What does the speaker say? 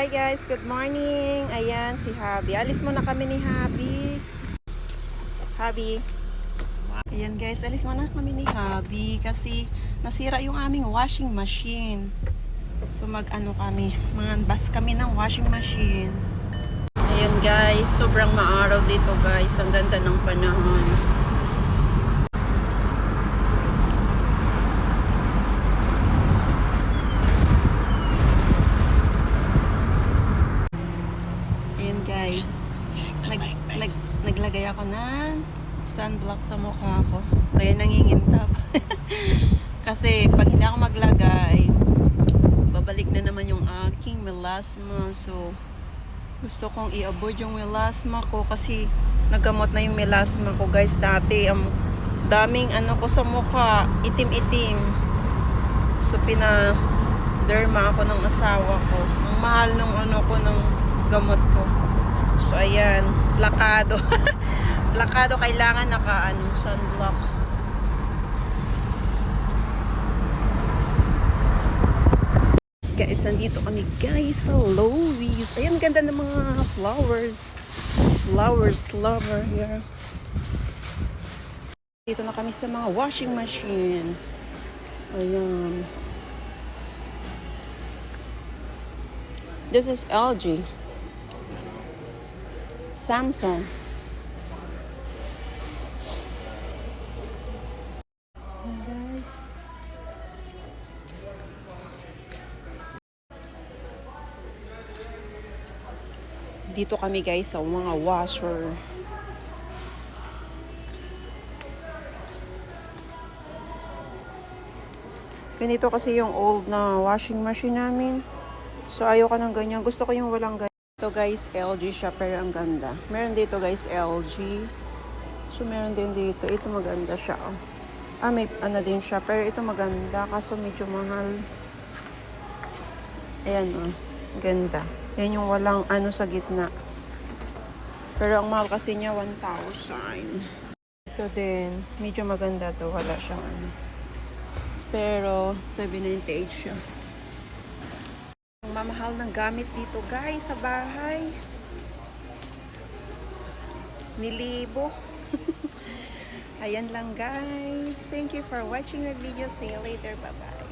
Hi guys, good morning. Ayan si Habi. Alis muna kami ni Habi. Habi. Ayan guys, alis muna kami ni Habi kasi nasira yung aming washing machine. So mag-ano kami, manganbas kami ng washing machine. Ayan guys, sobrang maaraw dito guys. Ang ganda ng panahon. Guys, naglagay ako ng sunblock sa mukha ko kaya nangingintab. Kasi pag hindi ako maglagay babalik na naman yung aking melasma. So gusto kong i-avoid yung melasma ko kasi nagamot na yung melasma ko guys. Dati daming ano ko sa mukha, itim-itim. So derma ako ng asawa ko. Ang mahal ng ano ko ng gamot ko. So ayan, plakado. Plakado, kailangan sunblock. Guys, nandito kami guys sa Lowe's. Ayan, ganda ng mga flowers. Flowers lover here. Dito na kami sa mga washing machine. Ayan. This is LG. Samsung. Hey guys. Dito kami guys sa mga washer. Ganito kasi yung old na washing machine namin. So ayoko ng ganyan. Gusto ko yung walang ganyan. Ito guys, LG siya pero ang ganda. Meron dito guys, LG. So meron din dito. Ito maganda siya. May ano din siya. Pero ito maganda kaso medyo mahal. Ayan ganda. Yan yung walang ano sa gitna. Pero ang mahal kasi niya 1,000. Ito din. Medyo maganda to. Wala siyang ano. Pero 798 siya. Mamahal ng gamit dito guys sa bahay. Nilibo. Ayan lang guys. Thank you for watching my video. See you later. Bye bye.